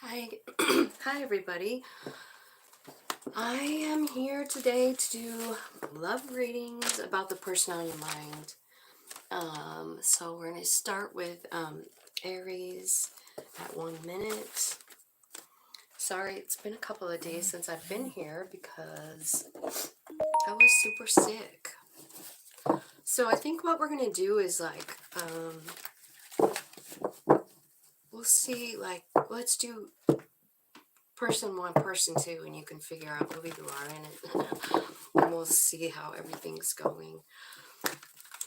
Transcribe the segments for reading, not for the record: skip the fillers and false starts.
Hi, hi everybody. I am here today to do love readings about the person on your mind. So we're going to start with Aries at 1 minute. Sorry, it's been a couple of days since I've been here because I was super sick. So I think what we're going to do is we'll see, let's do person one, person two, and you can figure out who you are in it. And we'll see how everything's going.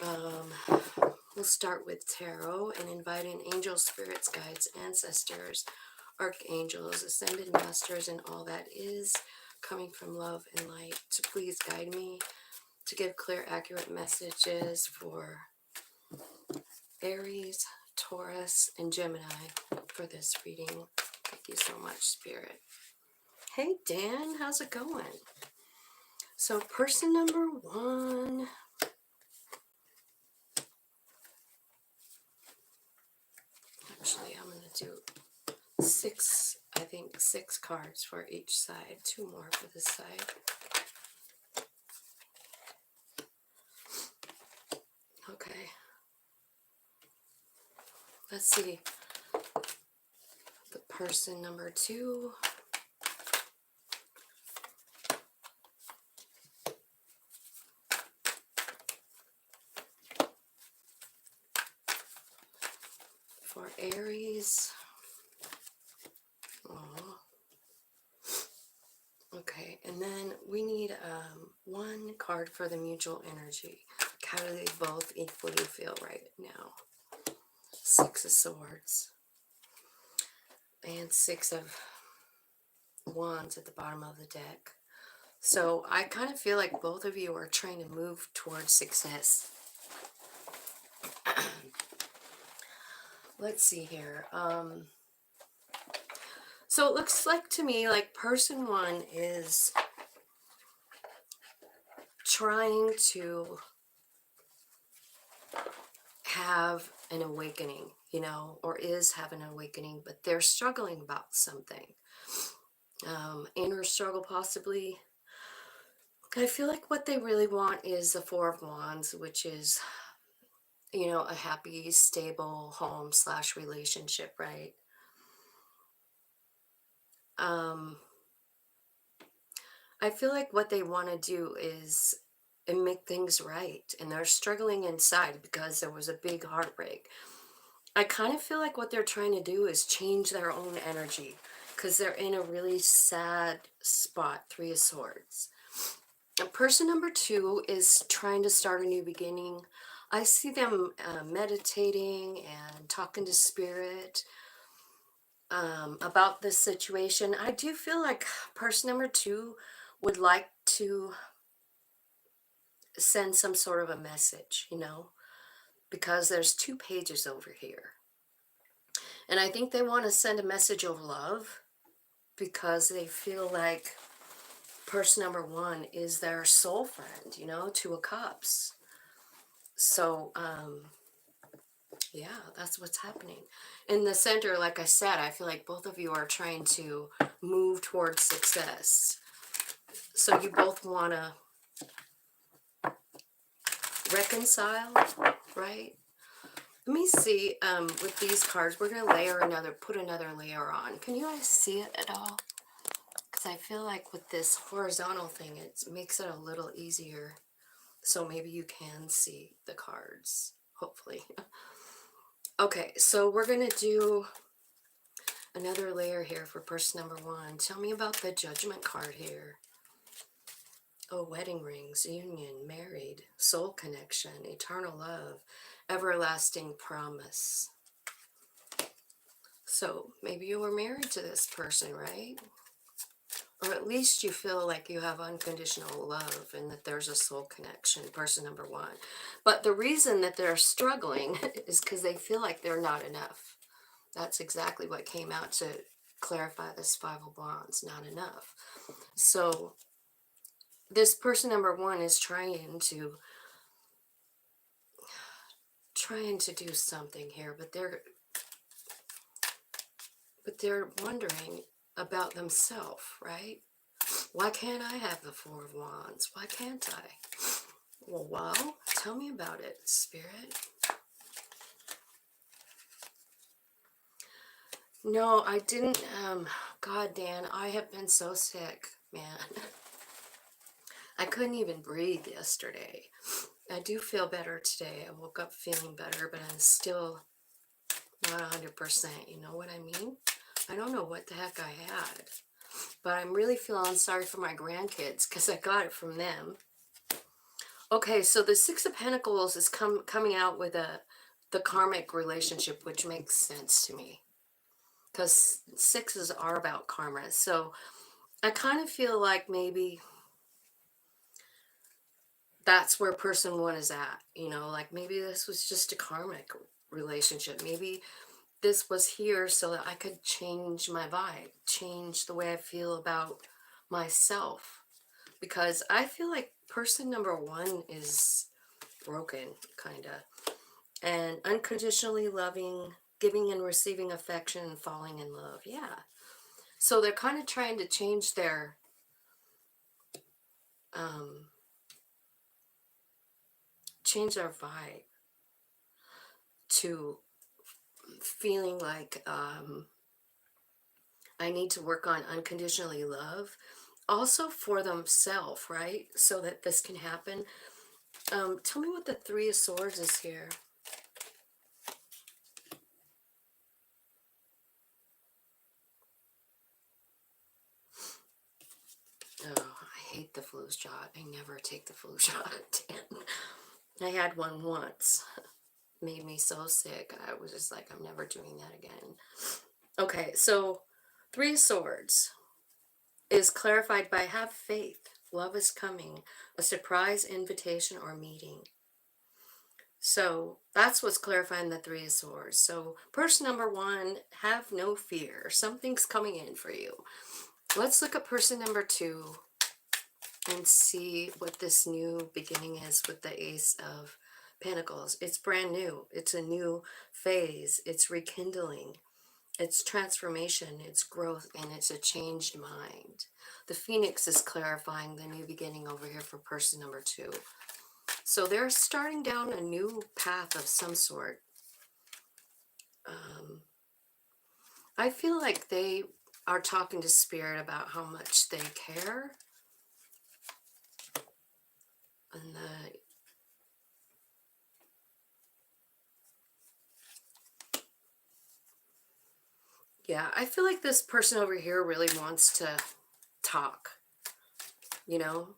We'll start with tarot and invite in angels, spirits, guides, ancestors, archangels, ascended masters, and all that is coming from love and light to please guide me to give clear, accurate messages for Aries, Taurus, and Gemini for this reading. Thank you so much, Spirit. Hey, Dan, how's it going? So, person number one. Actually, I'm going to do six cards for each side. Two more for this side. Okay. Let's see. The person number two. For Aries. Aww. Okay, and then we need one card for the mutual energy. How do they both equally feel right now? Six of Swords. And Six of Wands at the bottom of the deck. So I kind of feel like both of you are trying to move towards success. Let's see here. So it looks like to me like person one is trying to have an awakening, or is having an awakening, but they're struggling about something. Inner struggle possibly. I feel like what they really want is the Four of Wands, which is, a happy, stable home / relationship, right? I feel like what they want to do is make things right, and they're struggling inside because there was a big heartbreak. I kind of feel like what they're trying to do is change their own energy because they're in a really sad spot. Three of Swords. And person number two is trying to start a new beginning. I see them meditating and talking to spirit about this situation. I do feel like person number two would like to send some sort of a message, because there's two pages over here. And I think they want to send a message of love because they feel like person number one is their soul friend, Two of Cups. So, yeah, that's what's happening. In the center, like I said, I feel like both of you are trying to move towards success. So you both want to reconcile, right? Let me see, with these cards, we're going to put another layer on. Can you guys see it at all? Because I feel like with this horizontal thing, it makes it a little easier. So maybe you can see the cards, hopefully. Okay, so we're going to do another layer here for person number one. Tell me about the Judgment card here. Oh, wedding rings, union, married, soul connection, eternal love, everlasting promise. So maybe you were married to this person, right? Or at least you feel like you have unconditional love and that there's a soul connection, person number one. But the reason that they're struggling is because they feel like they're not enough. That's exactly what came out to clarify this Five of Wands, not enough. So this person number one is trying to do something here, but but they're wondering about themselves, right? Why can't I have the Four of Wands? Why can't I? Well, tell me about it, Spirit. No, I didn't. God, Dan, I have been so sick, man. I couldn't even breathe yesterday. I do feel better today. I woke up feeling better, but I'm still not 100%. You know what I mean? I don't know what the heck I had. But I'm really feeling sorry for my grandkids because I got it from them. Okay, so the Six of Pentacles is coming out with the karmic relationship, which makes sense to me. Because sixes are about karma. So I kind of feel like maybe that's where person one is at. You know, like maybe this was just a karmic relationship. Maybe this was here so that I could change my vibe, change the way I feel about myself. Because I feel like person number one is broken, kind of. And unconditionally loving, giving and receiving affection, and falling in love. Yeah. So they're kind of trying to change their um, vibe to feeling like I need to work on unconditionally love. Also for themselves, right? So that this can happen. Tell me what the Three of Swords is here. Oh, I hate the flu shot. I never take the flu shot. I had one once. Made me so sick. I was just like, I'm never doing that again. Okay, so Three of Swords is clarified by have faith. Love is coming. A surprise invitation or meeting. So that's what's clarifying the Three of Swords. So person number one, have no fear. Something's coming in for you. Let's look at person number two and see what this new beginning is with the Ace of Pentacles. It's brand new. It's a new phase. It's rekindling. It's transformation. It's growth. And it's a changed mind. The Phoenix is clarifying the new beginning over here for person number two. So they're starting down a new path of some sort. I feel like they are talking to Spirit about how much they care. And yeah, I feel like this person over here really wants to talk. You know,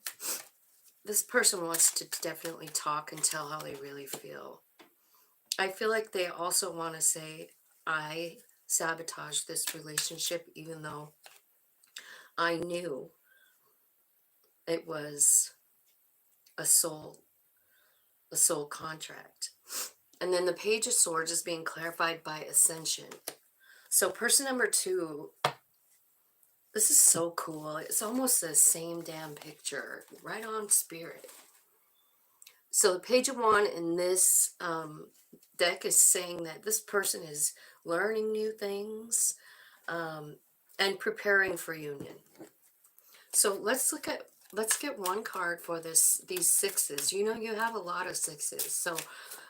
this person wants to definitely talk and tell how they really feel. I feel like they also want to say, I sabotaged this relationship even though I knew it was a soul contract. And then the Page of Swords is being clarified by Ascension. So person number two, this is so cool. It's almost the same damn picture. Right on, Spirit. So the Page of Wands in this deck is saying that this person is learning new things and preparing for union. So let's get one card for these sixes. You know, you have a lot of sixes. So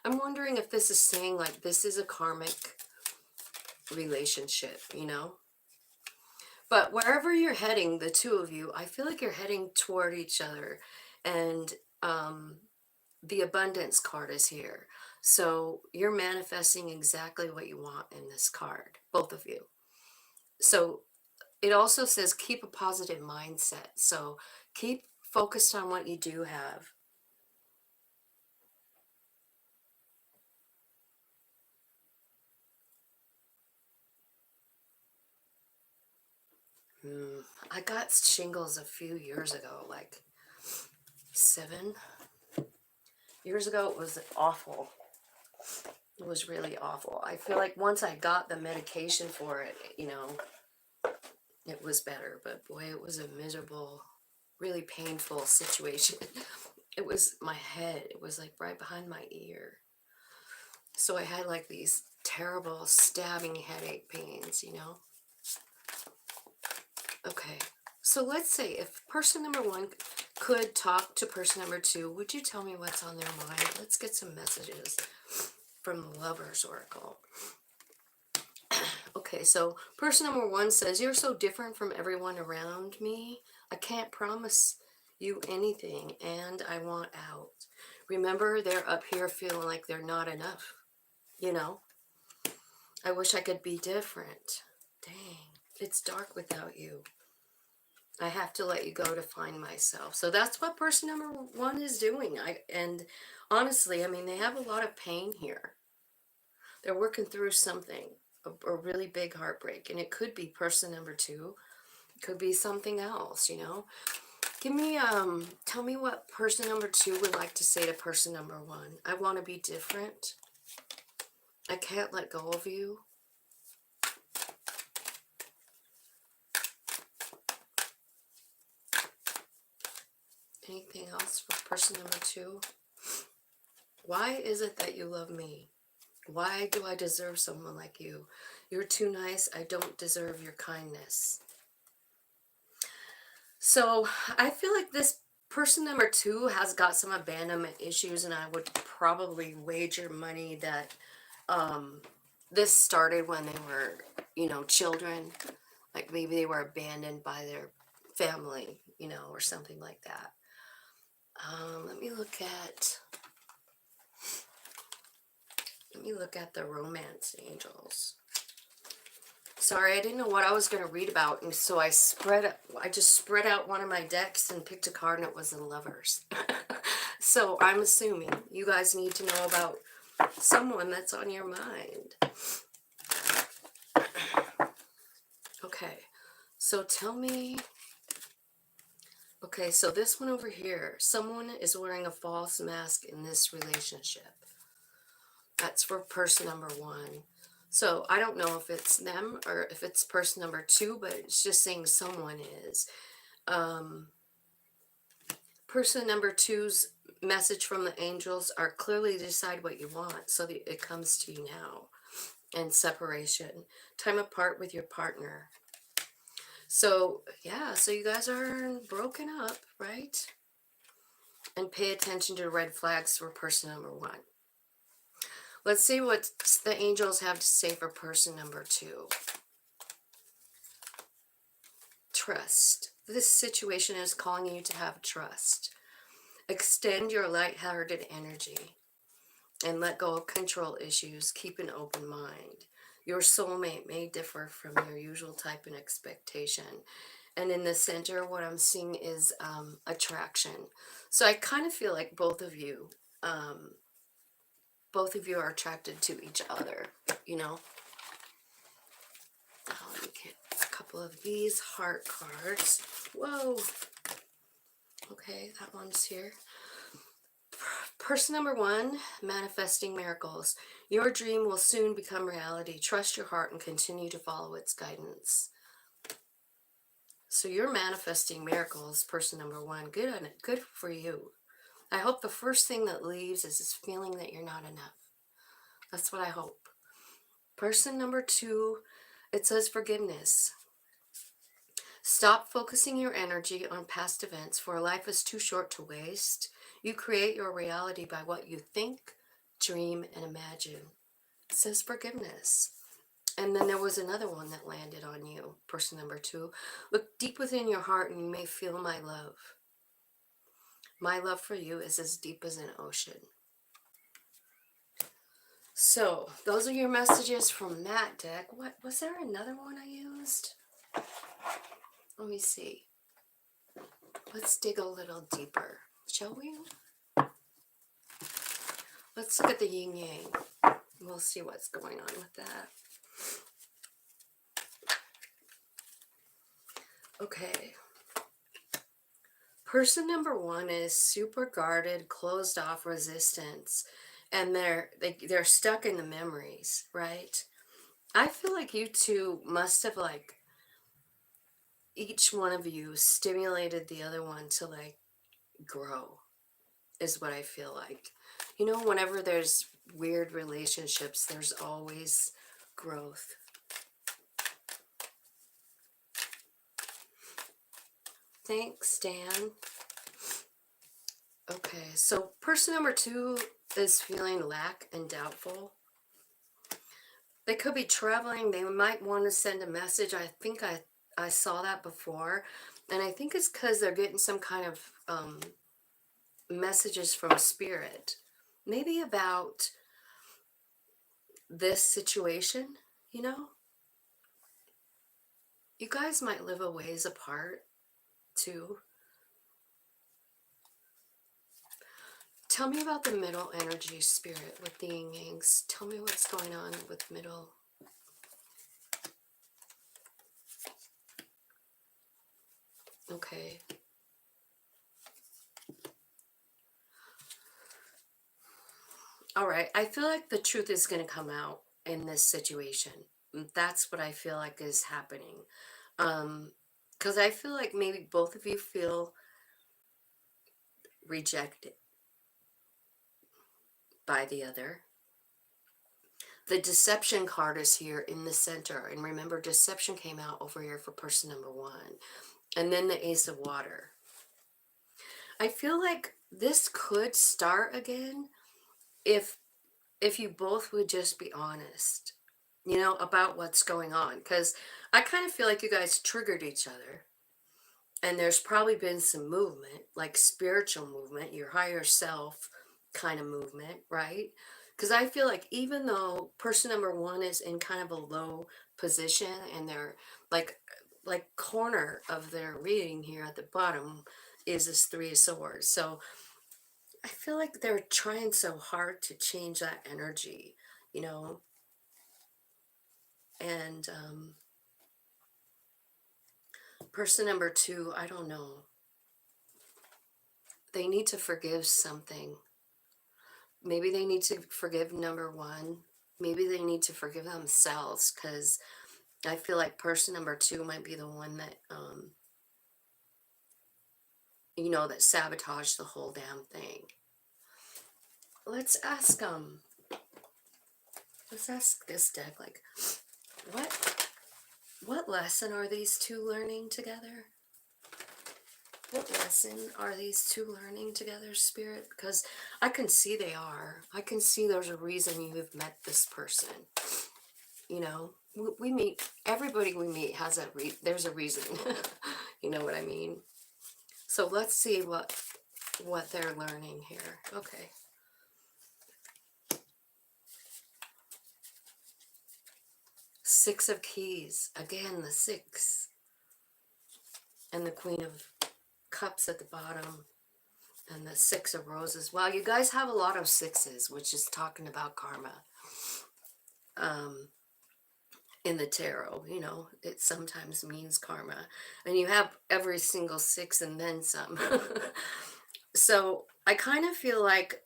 I'm wondering if this is saying like this is a karmic relationship, you know? But wherever you're heading, the two of you, I feel like you're heading toward each other. And the abundance card is here. So you're manifesting exactly what you want in this card, both of you. So it also says keep a positive mindset. So keep focused on what you do have. I got shingles a few years ago, like 7 years ago. It was awful. It was really awful. I feel like once I got the medication for it, you know, it was better. But boy, it was a miserable, really painful situation. It was my head. It was like right behind my ear. So I had like these terrible stabbing headache pains, you know. Okay, so let's say if person number one could talk to person number two, would you tell me what's on their mind? Let's get some messages from the Lover's Oracle. Okay, so person number one says, you're so different from everyone around me. I can't promise you anything, and I want out. Remember, they're up here feeling like they're not enough. You know, I wish I could be different. Dang, it's dark without you. I have to let you go to find myself. So that's what person number one is doing. And honestly, I mean, they have a lot of pain here. They're working through something, a really big heartbreak. And it could be person number two. It could be something else, you know. Give me, tell me what person number two would like to say to person number one. I want to be different. I can't let go of you. Anything else for person number two? Why is it that you love me? Why do I deserve someone like you? You're too nice. I don't deserve your kindness. So I feel like this person number two has got some abandonment issues, and I would probably wager money that this started when they were, you know, children. Like maybe they were abandoned by their family, you know, or something like that. Let me look at the romance angels. Sorry, I didn't know what I was going to read about, and so I just spread out one of my decks and picked a card, and it was the Lovers. So I'm assuming you guys need to know about someone that's on your mind. Okay, so tell me. Okay, so this one over here, someone is wearing a false mask in this relationship. That's for person number one. So I don't know if it's them or if it's person number two, but it's just saying someone is. Person number two's message from the angels are clearly decide what you want. So it comes to you now. And separation. Time apart with your partner. So, yeah, so you guys are broken up, right? And pay attention to red flags for person number one. Let's see what the angels have to say for person number two. Trust. This situation is calling you to have trust. Extend your lighthearted energy and let go of control issues. Keep an open mind. Your soulmate may differ from your usual type and expectation. And in the center, what I'm seeing is attraction. So I kind of feel like both of you are attracted to each other, you know. Let me get a couple of these heart cards. Whoa. Okay, that one's here. Person number one, manifesting miracles. Your dream will soon become reality. Trust your heart and continue to follow its guidance. So you're manifesting miracles, person number one. Good on it. Good for you. I hope the first thing that leaves is this feeling that you're not enough. That's what I hope. Person number two, it says forgiveness. Stop focusing your energy on past events, for life is too short to waste. You create your reality by what you think, dream, and imagine. It says forgiveness. And then there was another one that landed on you, person number two. Look deep within your heart and you may feel my love. My love for you is as deep as an ocean. So, those are your messages from that deck. What was there another one I used? Let me see. Let's dig a little deeper, shall we? Let's look at the yin yang. We'll see what's going on with that. Okay. Person number one is super guarded, closed off, resistance, and they're stuck in the memories, right? I feel like you two must have, like, each one of you stimulated the other one to, like, grow, is what I feel like. You know, whenever there's weird relationships, there's always growth. Thanks, Dan. Okay, so person number 2 is feeling lack and doubtful. They could be traveling. They might want to send a message. I think I saw that before. And I think it's because they're getting some kind of messages from spirit. Maybe about this situation, you know? You guys might live a ways apart, too. Tell me about the middle energy, spirit, with the yin yangs. Tell me what's going on with middle. Okay. All right. I feel like the truth is going to come out in this situation. That's what I feel like is happening. Because I feel like maybe both of you feel rejected by the other. The deception card is here in the center. And remember, deception came out over here for person number 1. And then the Ace of Water. I feel like this could start again if you both would just be honest, you know, about what's going on. Because I kind of feel like you guys triggered each other. And there's probably been some movement, like spiritual movement, your higher self kind of movement, right? Because I feel like even though person number 1 is in kind of a low position and they're like corner of their reading here at the bottom is this 3 of Swords. So I feel like they're trying so hard to change that energy, you know? And person number 2, I don't know. They need to forgive something. Maybe they need to forgive number 1. Maybe they need to forgive themselves, because I feel like person number 2 might be the one that, you know, that sabotaged the whole damn thing. Let's ask this deck, like, what lesson are these 2 learning together? What lesson are these 2 learning together, Spirit? Because I can see they are. I can see there's a reason you have met this person. You know, we meet, everybody we meet has there's a reason. You know what I mean? So let's see what they're learning here. Okay. Six of Keys. Again, the 6. And the Queen of Cups at the bottom. And the 6 of Roses. Wow, you guys have a lot of 6s, which is talking about karma. In the tarot, you know, it sometimes means karma. And you have every single 6 and then some. So I kind of feel like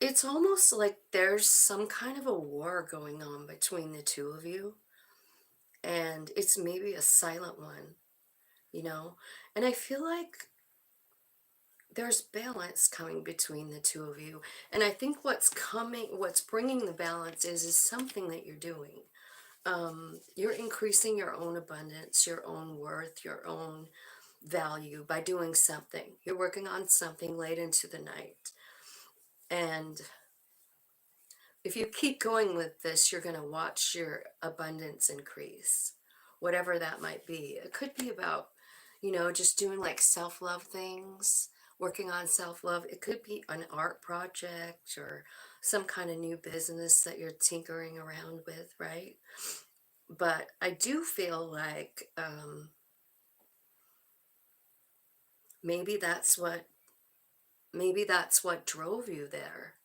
it's almost like there's some kind of a war going on between the 2 of you. And it's maybe a silent one, you know. And I feel like there's balance coming between the 2 of you. And I think what's bringing the balance is something that you're doing. You're increasing your own abundance, your own worth, your own value by doing something. You're working on something late into the night. And if you keep going with this, you're going to watch your abundance increase, whatever that might be. It could be about, you know, just doing like self-love things, working on self-love. It could be an art project or some kind of new business that you're tinkering around with, right? But I do feel like maybe that's what drove you there.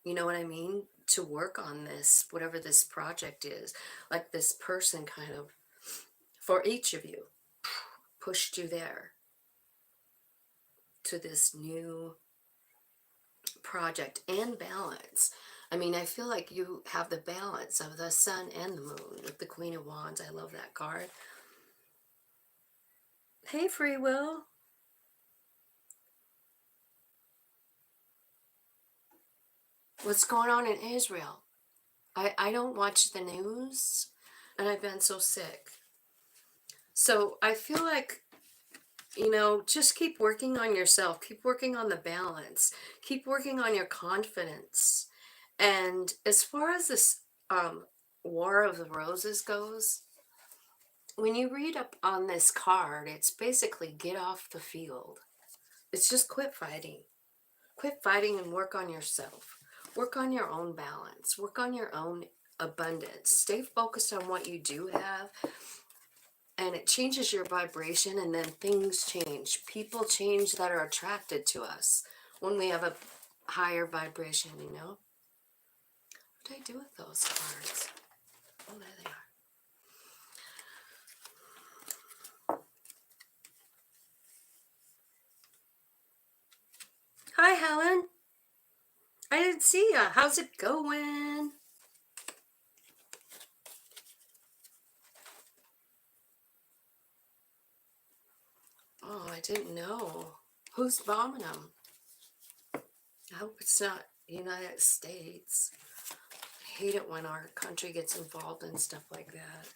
You know what I mean? To work on this, whatever this project is. Like this person kind of, for each of you, pushed you there to this new project and balance. I mean, I feel like you have the balance of the sun and the moon with the Queen of Wands. I love that card. Hey, Free Will. What's going on in Israel? I don't watch the news, and I've been so sick. So I feel like, just keep working on yourself, keep working on the balance, keep working on your confidence. And as far as this War of the Roses goes, when you read up on this card, it's basically get off the field. It's just quit fighting. Quit fighting and work on yourself. Work on your own balance. Work on your own abundance. Stay focused on what you do have, and it changes your vibration, and then things change. People change that are attracted to us when we have a higher vibration, What do I do with those cards? Oh, there they are. Hi, Helen. I didn't see ya. How's it going? Oh, I didn't know. Who's bombing them? I hope it's not United States. I hate it when our country gets involved in stuff like that.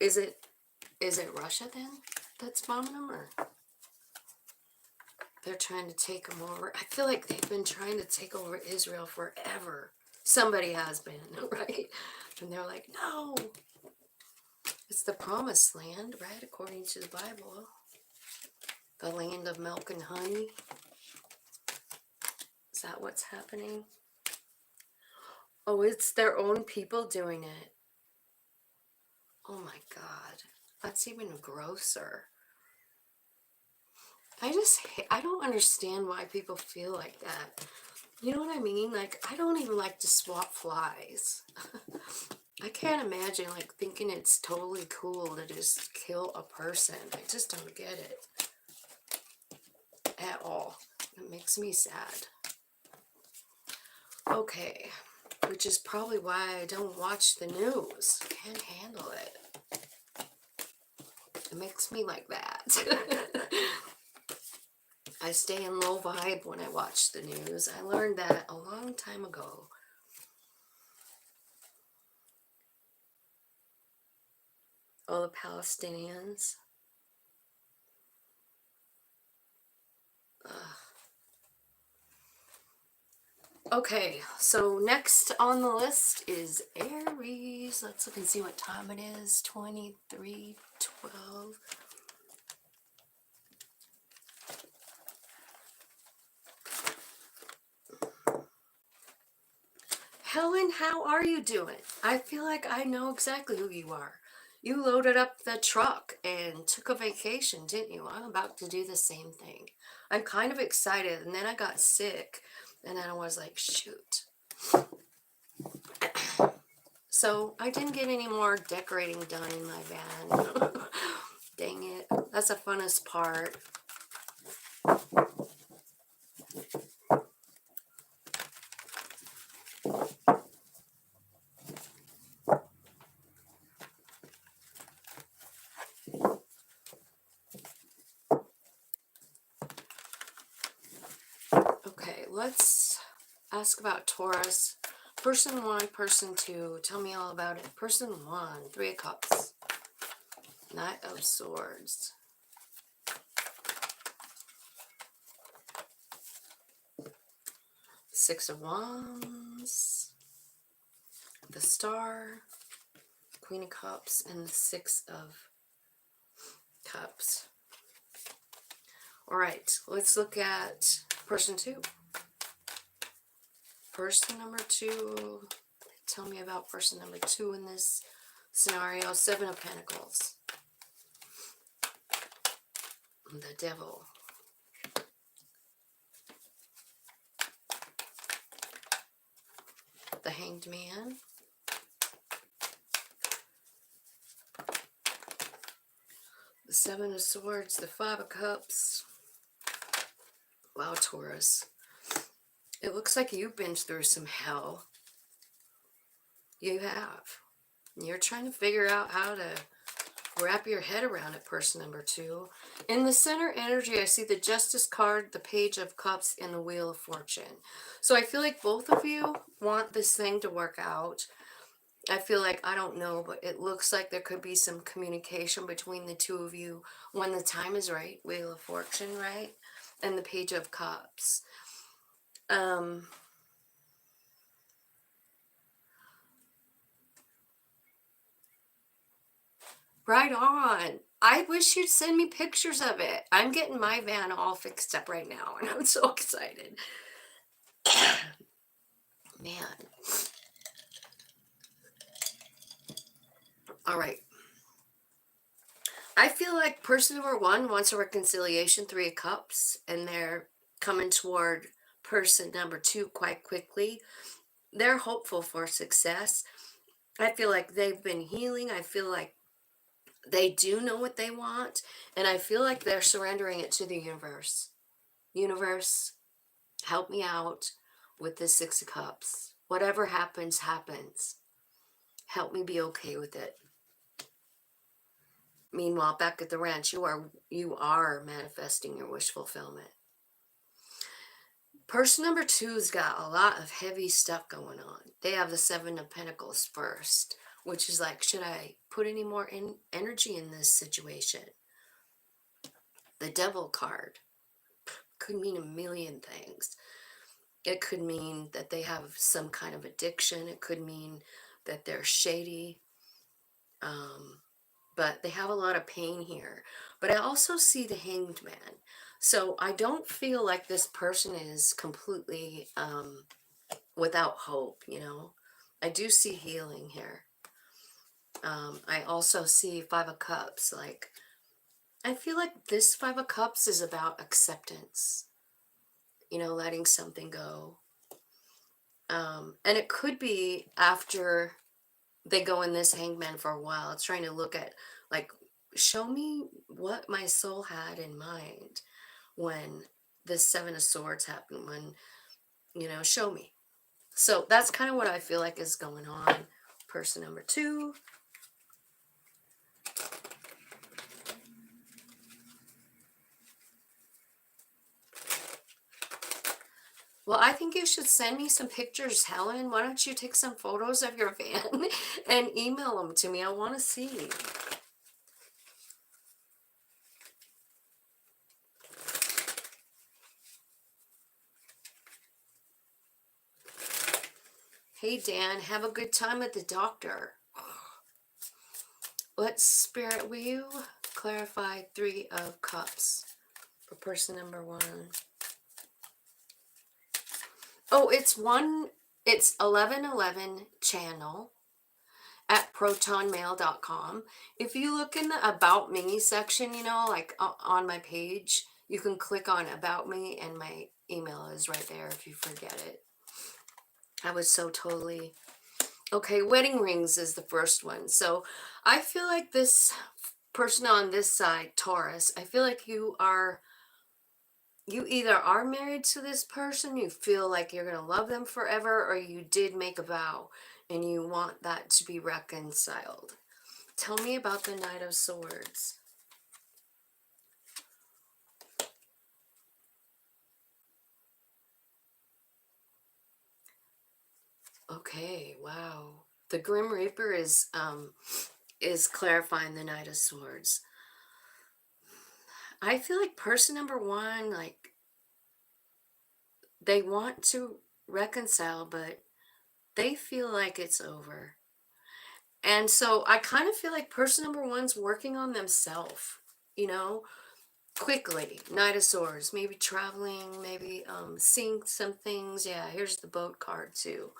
Is it Russia then that's bombing them, or they're trying to take them over? I feel like they've been trying to take over Israel forever. Somebody has been, right? And they're like, no, it's the promised land, right? According to the Bible, the land of milk and honey. Is that what's happening? Oh, it's their own people doing it. Oh my God, that's even grosser. I don't understand why people feel like that. You know what I mean? Like, I don't even like to swat flies. I can't imagine, like, thinking it's totally cool to just kill a person. I just don't get it at all. It makes me sad. Okay, which is probably why I don't watch the news. Can't handle it. It makes me like that. I stay in low vibe when I watch the news. I learned that a long time ago. All the Palestinians. Ugh. Okay, so next on the list is Aries. Let's look and see what time it is. 23:12. Helen, how are you doing? I feel like I know exactly who you are. You loaded up the truck and took a vacation, didn't you? I'm about to do the same thing. I'm kind of excited, and then I got sick, and then I was like, shoot. So I didn't get any more decorating done in my van. Dang it. That's the funnest part. Okay, let's ask about Taurus. Person 1, person 2, tell me all about it. Person 1, 3 of Cups. Knight of Swords. Six of Wands. The Star. Queen of Cups. And the 6 of Cups. Alright, let's look at person 2. Person number 2. Tell me about person number 2 in this scenario. 7 of Pentacles. The Devil. The Hanged Man. The 7 of Swords. The 5 of Cups. Wow, Taurus. It looks like you've been through some hell. You have. You're trying to figure out how to wrap your head around it, person number 2. In the center energy, I see the Justice card, the Page of Cups, and the Wheel of Fortune. So I feel like both of you want this thing to work out. I feel like, I don't know, but it looks like there could be some communication between the two of you when the time is right. Wheel of Fortune, right? And the Page of Cups. Um, right on. I wish you'd send me pictures of it. I'm getting my van all fixed up right now, and I'm so excited. Man. All right. I feel like person number one wants a reconciliation, Three of Cups, and they're coming toward person number two quite quickly. They're hopeful for success. I feel like they've been healing. I feel like they do know what they want, and I feel like they're surrendering it to the universe. Universe, help me out with the Six of Cups. Whatever happens, happens. Help me be okay with it. Meanwhile, back at the ranch, you are manifesting your wish fulfillment. Person number two's got a lot of heavy stuff going on. They have the Seven of Pentacles first, which is like, should I put any more energy in this situation? The Devil card could mean a million things. It could mean that they have some kind of addiction. It could mean that they're shady. But they have a lot of pain here. But I also see the Hanged Man. So I don't feel like this person is completely without hope, you know. I do see healing here. I also see Five of Cups. Like, I feel like this Five of Cups is about acceptance, you know, letting something go. And it could be after they go in this hangman for a while. It's trying to look at, like, show me what my soul had in mind when the Seven of Swords happened, when, you know, show me. So that's kind of what I feel like is going on. Person number two. Well, I think you should send me some pictures, Helen. Why don't you take some photos of your van and email them to me? I want to see. Hey, Dan, have a good time at the doctor. Let's, Spirit, will you clarify Three of Cups for person number one? Oh, it's 1111 channel at protonmail.com. If you look in the About Me section, you know, like on my page, you can click on About Me, and my email is right there if you forget it. I was so totally... Okay, wedding rings is the first one. So I feel like this person on this side, Taurus, I feel like you either are married to this person, you feel like you're going to love them forever, or you did make a vow and you want that to be reconciled. Tell me about the Knight of Swords. Okay, wow. The Grim Reaper is clarifying the Knight of Swords. I feel like person number one, like, they want to reconcile, but they feel like it's over. And so I kind of feel like person number one's working on themselves, you know, quickly. Knight of Swords, maybe traveling, maybe seeing some things. Yeah, here's the Boat card too.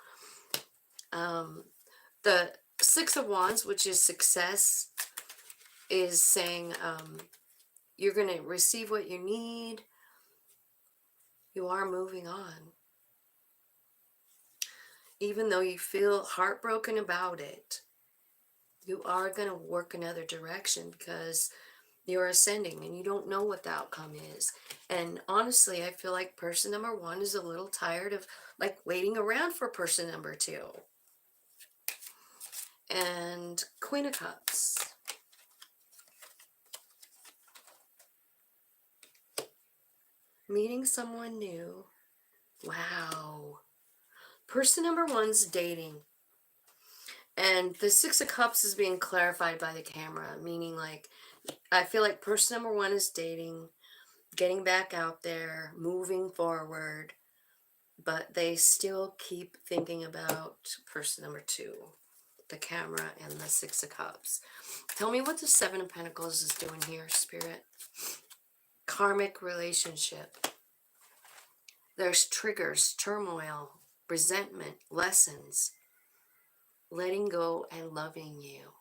The Six of Wands, which is success, is saying you're going to receive what you need. You are moving on. Even though you feel heartbroken about it, you are going to work another direction because you're ascending and you don't know what the outcome is. And honestly, I feel like person number one is a little tired of, like, waiting around for person number two. And Queen of Cups. Meeting someone new. Wow. Person number one's dating. And the Six of Cups is being clarified by the camera, meaning like, I feel like person number one is dating, getting back out there, moving forward, but they still keep thinking about person number two, the camera and the Six of Cups. Tell me what the Seven of Pentacles is doing here, Spirit. Karmic relationship. There's triggers, turmoil, resentment, lessons, letting go and loving you.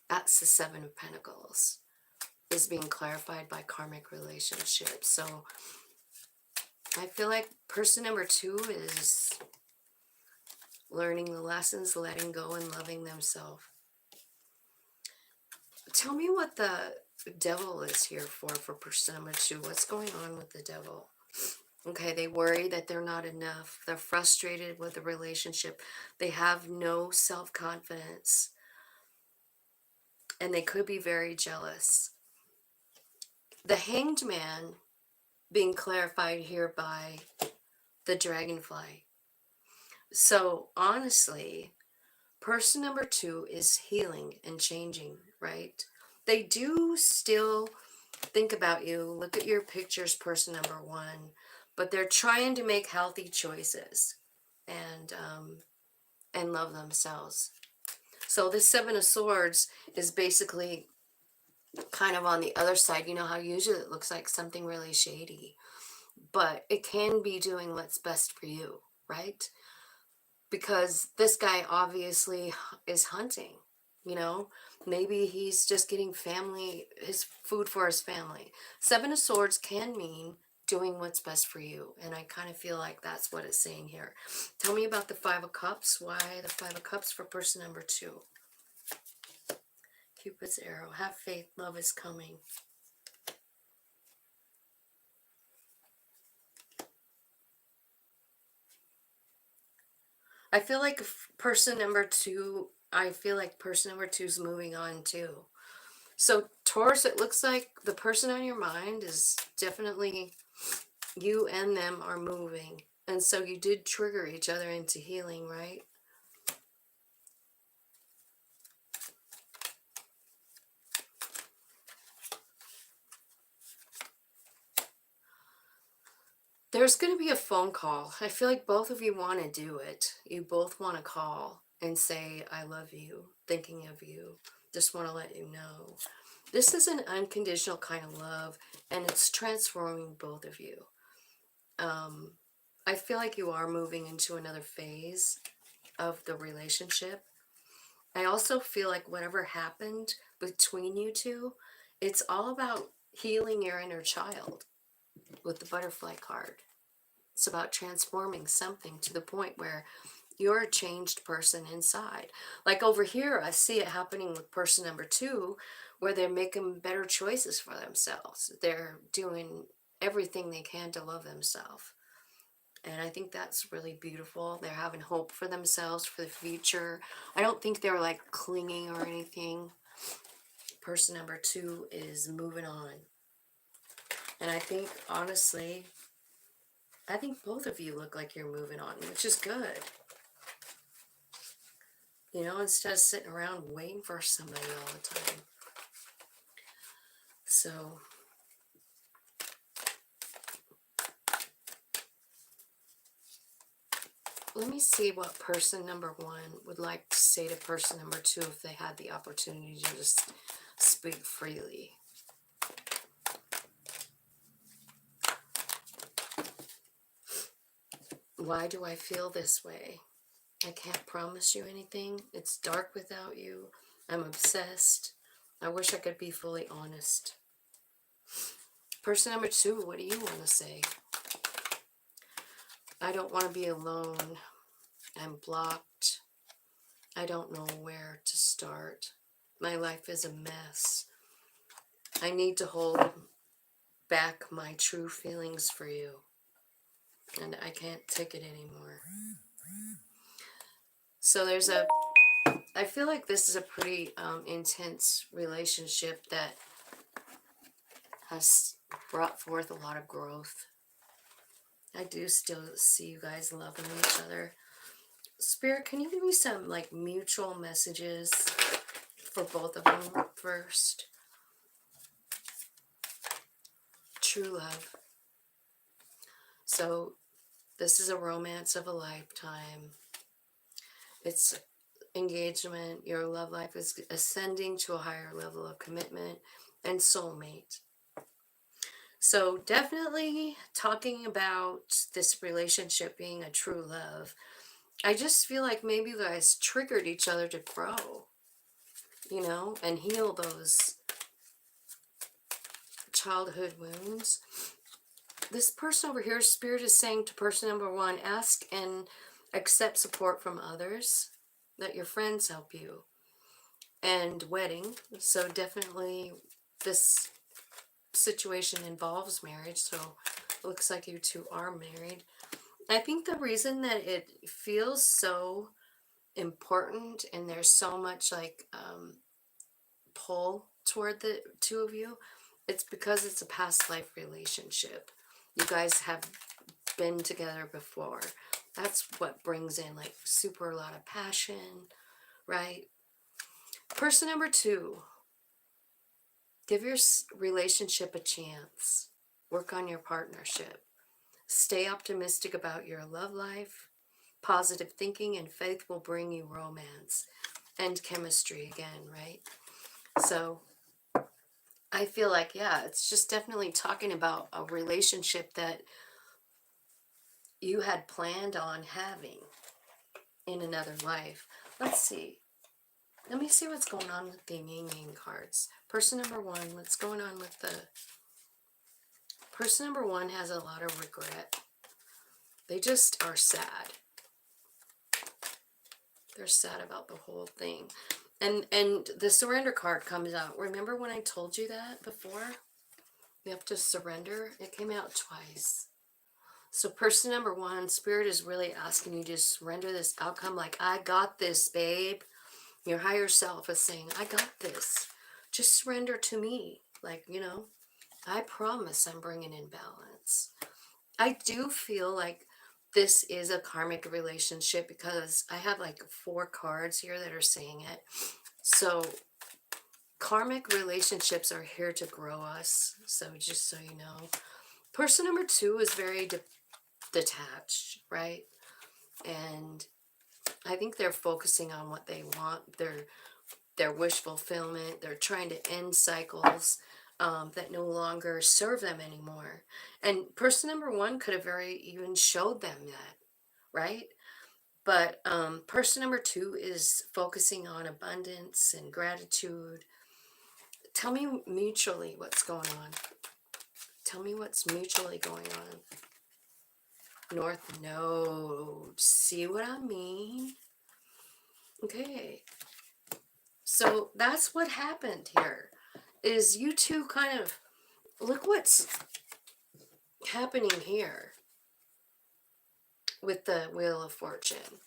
That's the Seven of Pentacles. Is being clarified by karmic relationships. So I feel like person number two is learning the lessons, letting go, and loving themselves. Tell me what the devil is here for person number two. What's going on with the devil? Okay, they worry that they're not enough. They're frustrated with the relationship. They have no self-confidence. And they could be very jealous. The Hanged Man being clarified here by the Dragonfly. So honestly, person number two is healing and changing, right? They do still think about you, look at your pictures, person number one, but they're trying to make healthy choices and love themselves. So this Seven of Swords is basically kind of on the other side. You know how usually it looks like something really shady, but it can be doing what's best for you, right? Because this guy obviously is hunting, you know, maybe he's just getting his food for his family. Seven of Swords can mean doing what's best for you, and I kind of feel like that's what it's saying here. Tell me about the Five of Cups. Why the Five of Cups for person number two? Cupid's arrow. Have faith, love is coming. I feel like person number two is moving on too. So Taurus, it looks like the person on your mind is definitely, you and them are moving. And so you did trigger each other into healing, right? There's going to be a phone call. I feel like both of you want to do it. You both want to call and say, I love you, thinking of you, just want to let you know. This is an unconditional kind of love, and it's transforming both of you. I feel like you are moving into another phase of the relationship. I also feel like whatever happened between you two, it's all about healing your inner child with the butterfly card. It's about transforming something to the point where you're a changed person inside. Like over here, I see it happening with person number two, where they're making better choices for themselves. They're doing everything they can to love themselves. And I think that's really beautiful. They're having hope for themselves, for the future. I don't think they're like clinging or anything. Person number two is moving on. And I think, honestly, I think both of you look like you're moving on, which is good. You know, instead of sitting around waiting for somebody all the time. So let me see what person number one would like to say to person number two if they had the opportunity to just speak freely. Why do I feel this way? I can't promise you anything. It's dark without you. I'm obsessed. I wish I could be fully honest. Person number two, what do you want to say? I don't want to be alone. I'm blocked. I don't know where to start. My life is a mess. I need to hold back my true feelings for you. And I can't take it anymore. So I feel like this is a pretty intense relationship that has brought forth a lot of growth. I do still see you guys loving each other. Spirit, can you give me some like mutual messages for both of them first? True love. So this is a romance of a lifetime. It's engagement. Your love life is ascending to a higher level of commitment and soulmate. So definitely talking about this relationship being a true love. I just feel like maybe you guys triggered each other to grow, you know, and heal those childhood wounds. This person over here, Spirit is saying to person number one, ask and accept support from others, that your friends help you. And wedding, so definitely this situation involves marriage, so it looks like you two are married. I think the reason that it feels so important and there's so much like pull toward the two of you, it's because it's a past life relationship. You guys have been together before. That's what brings in like super a lot of passion, right? Person number two, give your relationship a chance. Work on your partnership. Stay optimistic about your love life. Positive thinking and faith will bring you romance and chemistry again, right? So I feel like, yeah, it's just definitely talking about a relationship that you had planned on having in another life. Let's see. Let me see what's going on with the Yin cards. Person number one, what's going on with the... Person number one has a lot of regret. They just are sad. They're sad about the whole thing. And the surrender card comes out. Remember when I told you that before? You have to surrender. It came out twice. So person number one, Spirit is really asking you to surrender this outcome. Like, I got this, babe. Your higher self is saying, I got this. Just surrender to me. Like, you know, I promise I'm bringing in balance. I do feel like this is a karmic relationship because I have like 4 cards here that are saying it. So karmic relationships are here to grow us. So just so you know. Person number two is very detached, right? And I think they're focusing on what they want, their wish fulfillment. They're trying to end cycles that no longer serve them anymore. And person number one could have very even showed them that, right? But person number two is focusing on abundance and gratitude. Tell me mutually what's going on. Tell me what's mutually going on. North Node. See what I mean? Okay. So that's what happened here. Is you two kind of... Look what's happening here with the Wheel of Fortune.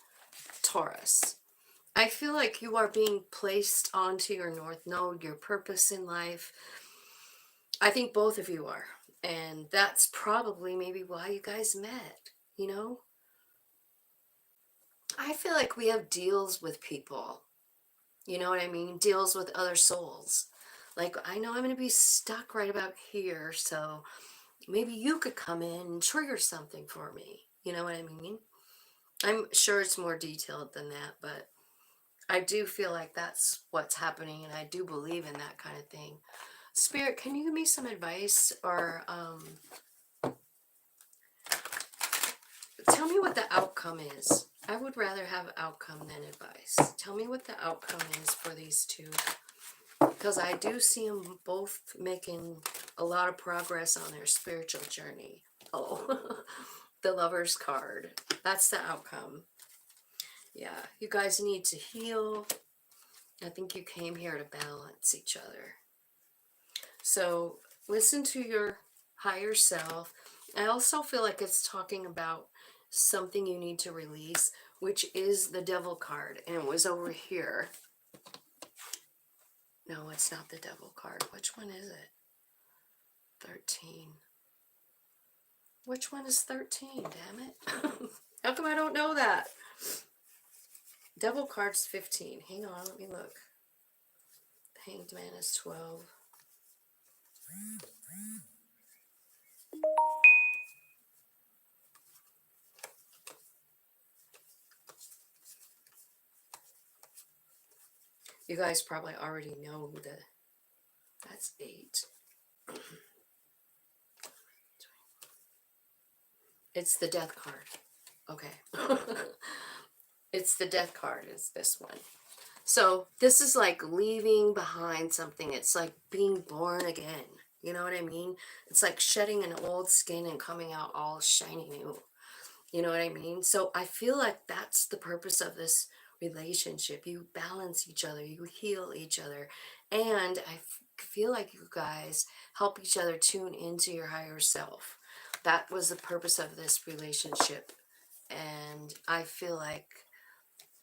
Taurus. I feel like you are being placed onto your North Node, your purpose in life. I think both of you are. And that's probably maybe why you guys met, you know? I feel like we have deals with people. You know what I mean? Deals with other souls. Like, I know I'm going to be stuck right about here, so maybe you could come in and trigger something for me. You know what I mean? I'm sure it's more detailed than that, but I do feel like that's what's happening, and I do believe in that kind of thing. Spirit, can you give me some advice, or tell me what the outcome is? I would rather have outcome than advice. Tell me what the outcome is for these two, because I do see them both making a lot of progress on their spiritual journey. Oh, the Lover's card. That's the outcome. Yeah, you guys need to heal. I think you came here to balance each other. So listen to your higher self. I also feel like it's talking about something you need to release, which is the Devil card. And it was over here. No, it's not the Devil card. Which one is it? 13. Which one is 13? Damn it. How come I don't know that? Devil card's 15. Hang on, let me look. The Hanged Man is 12. You guys probably already know who that's 8. It's the Death card. Okay. It's the Death card, is this one. So this is like leaving behind something. It's like being born again. You know what I mean? It's like shedding an old skin and coming out all shiny new. You know what I mean? So I feel like that's the purpose of this relationship. You balance each other, you heal each other. And I feel like you guys help each other tune into your higher self. That was the purpose of this relationship. And I feel like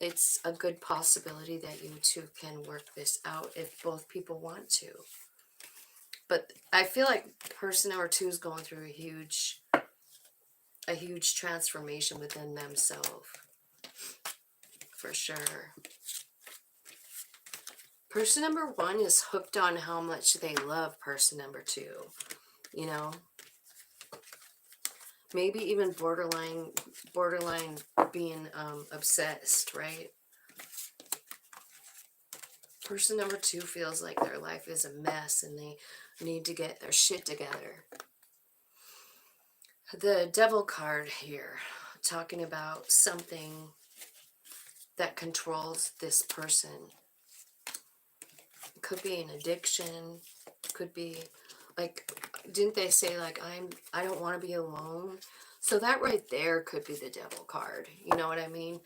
it's a good possibility that you two can work this out if both people want to. But I feel like person number 2 is going through a huge transformation within themselves, for sure. Person number 1 is hooked on how much they love person number 2, you know? Maybe even borderline being obsessed, right? Person number 2 feels like their life is a mess and they need to get their shit together. The Devil card here, talking about something that controls this person. It could be an addiction, could be like, didn't they say like, I don't want to be alone? So that right there could be the Devil card. You know what I mean?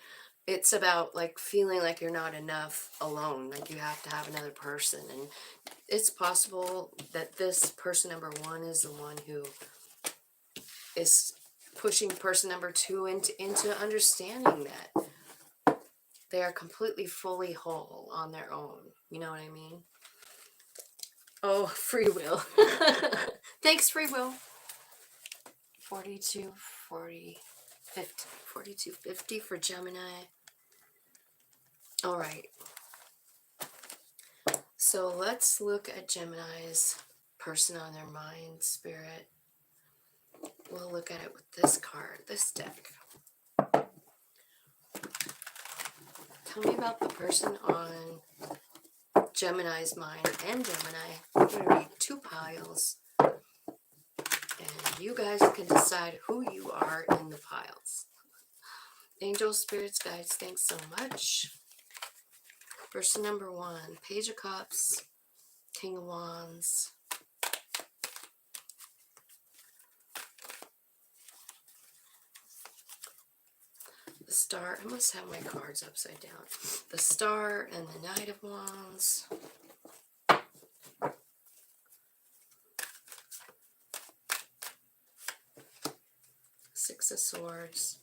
It's about like feeling like you're not enough alone, like you have to have another person. And it's possible that this person number 1 is the one who is pushing person number 2 into understanding that they are completely fully whole on their own. You know what I mean? Oh, free will. Thanks, free will. 42, 40, 50, 42, 50 for Gemini. All right. So let's look at Gemini's person on their mind, spirit. We'll look at it with this card, this deck. Tell me about the person on Gemini's mind and Gemini. I'm going to read 2 piles. And you guys can decide who you are in the piles. Angels, spirits, guides, thanks so much. Person number 1, Page of Cups, King of Wands. The Star, I must have my cards upside down. The Star and the Knight of Wands. Six of Swords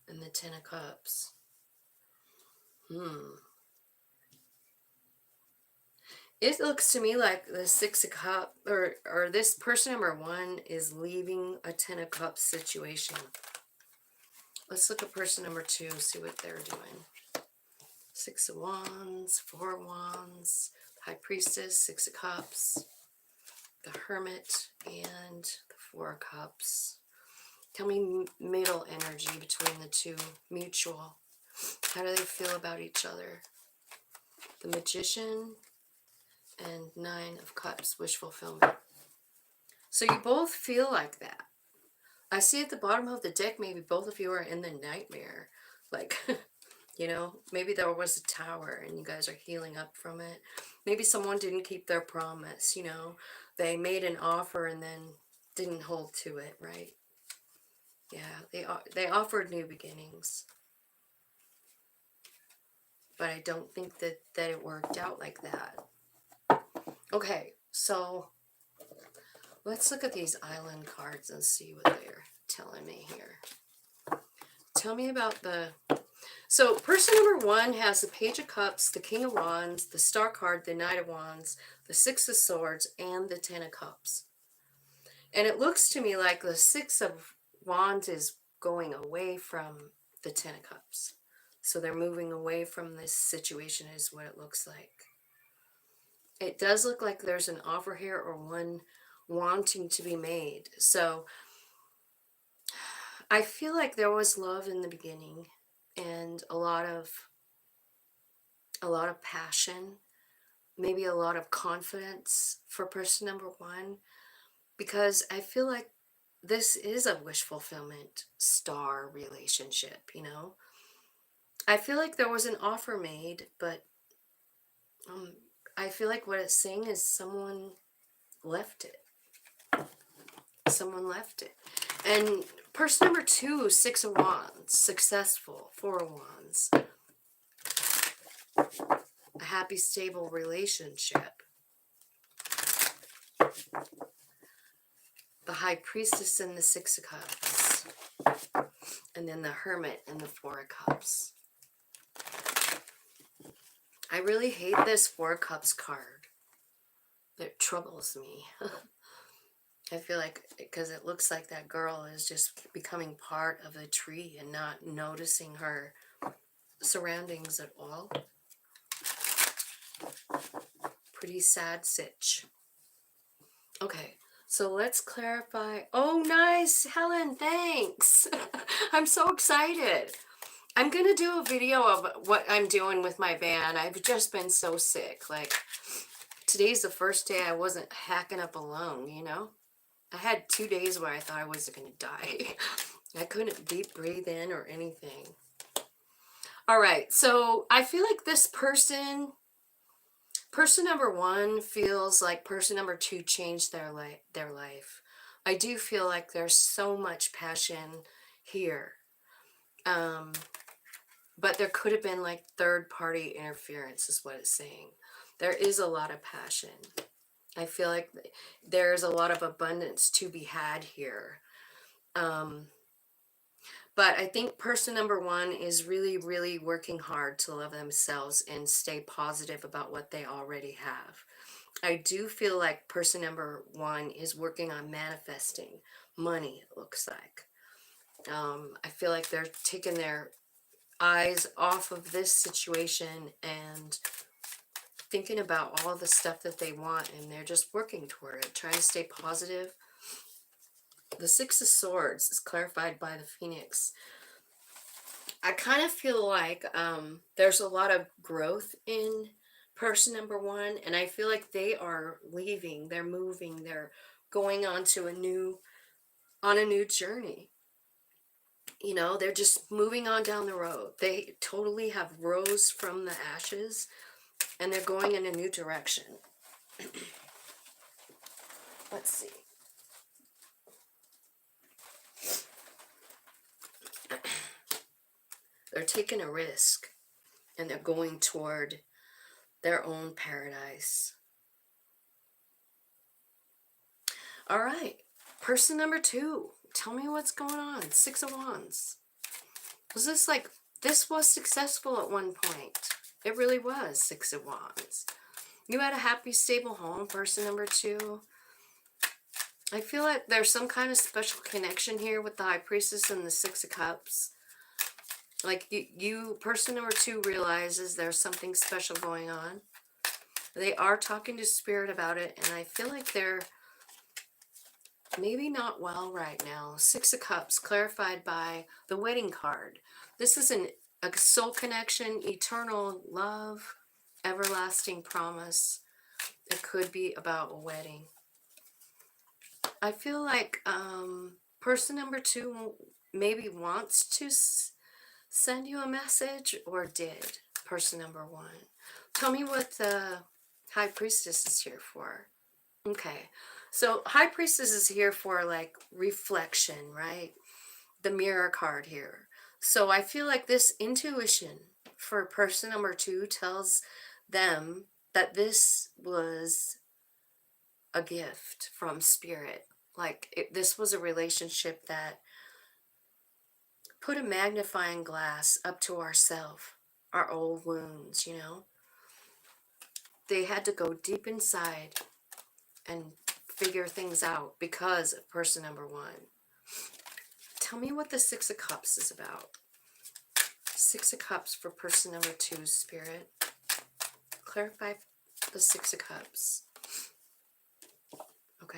and the Ten of Cups. It looks to me like the Six of Cups, or this person number 1 is leaving a Ten of Cups situation. Let's look at person number 2, see what they're doing. 6 of Wands, 4 of Wands, High Priestess, 6 of Cups, the Hermit, and the 4 of Cups. Tell me middle energy between the 2, mutual. How do they feel about each other? The Magician and 9 of Cups, wish fulfillment. So you both feel like that. I see at the bottom of the deck, maybe both of you are in the nightmare. Like, you know, maybe there was a tower and you guys are healing up from it. Maybe someone didn't keep their promise, you know. They made an offer and then didn't hold to it, right? Yeah, they offered new beginnings. But I don't think that it worked out like that. Okay, so let's look at these island cards and see what they're telling me here. Tell me about the... So person number 1 has the Page of Cups, the King of Wands, the Star card, the Knight of Wands, the 6 of Swords, and the 10 of Cups. And it looks to me like the 6 of Wands is going away from the 10 of Cups. So they're moving away from this situation is what it looks like. It does look like there's an offer here or one wanting to be made. So I feel like there was love in the beginning and a lot of passion, maybe a lot of confidence for person number one, because I feel like this is a wish fulfillment star relationship, you know? I feel like there was an offer made, but I feel like what it's saying is someone left it. Someone left it. And person number two, Six of Wands, successful, Four of Wands. A happy, stable relationship. The High Priestess and the Six of Cups. And then the Hermit and the Four of Cups. I really hate this Four of Cups card. It troubles me. I feel like, because it looks like that girl is just becoming part of the tree and not noticing her surroundings at all. Pretty sad sitch. Okay, so let's clarify. Oh, nice, Helen, thanks. I'm so excited. I'm going to do a video of what I'm doing with my van. I've just been so sick. Like, today's the first day I wasn't hacking up a lung, you know? I had 2 days where I thought I was going to die. I couldn't deep breathe in or anything. All right, so I feel like this person number one feels like person number two changed their life. I do feel like there's so much passion here. But there could have been like third party interference is what it's saying. There is a lot of passion. I feel like there's a lot of abundance to be had here. But I think person number one is really, really working hard to love themselves and stay positive about what they already have. I do feel like person number one is working on manifesting money, it looks like. I feel like they're taking their eyes off of this situation and thinking about all the stuff that they want, and they're just working toward it, trying to stay positive. The Six of Swords is clarified by the Phoenix. I kind of feel like there's a lot of growth in person number one, and I feel like they are leaving, they're moving, they're going on to a new journey. You know, they're just moving on down the road. They totally have rose from the ashes, and they're going in a new direction. Let's see. They're taking a risk, and they're going toward their own paradise. All right, person number two, tell me what's going on. Six of Wands. Was this like, this was successful at one point. It really was. Six of Wands. You had a happy, stable home, person number two. I feel like there's some kind of special connection here with the High Priestess and the Six of Cups. Like you person number two realizes there's something special going on. They are talking to Spirit about it, and I feel like they're maybe not well right now. Six of Cups, clarified by the wedding card. This is a soul connection, eternal love, everlasting promise. It could be about a wedding. I feel like person number two maybe wants to send you a message, or did person number one. Tell me what the High Priestess is here for. Okay, so High Priestess is here for like reflection, right? The Mirror card here. So I feel like this intuition for person number two tells them that this was a gift from Spirit. Like this was a relationship that put a magnifying glass up to ourself, our old wounds, you know. They had to go deep inside and figure things out because of person number one. Tell me what the Six of Cups is about. Six of Cups for person number 2, Spirit. Clarify the Six of Cups. Okay.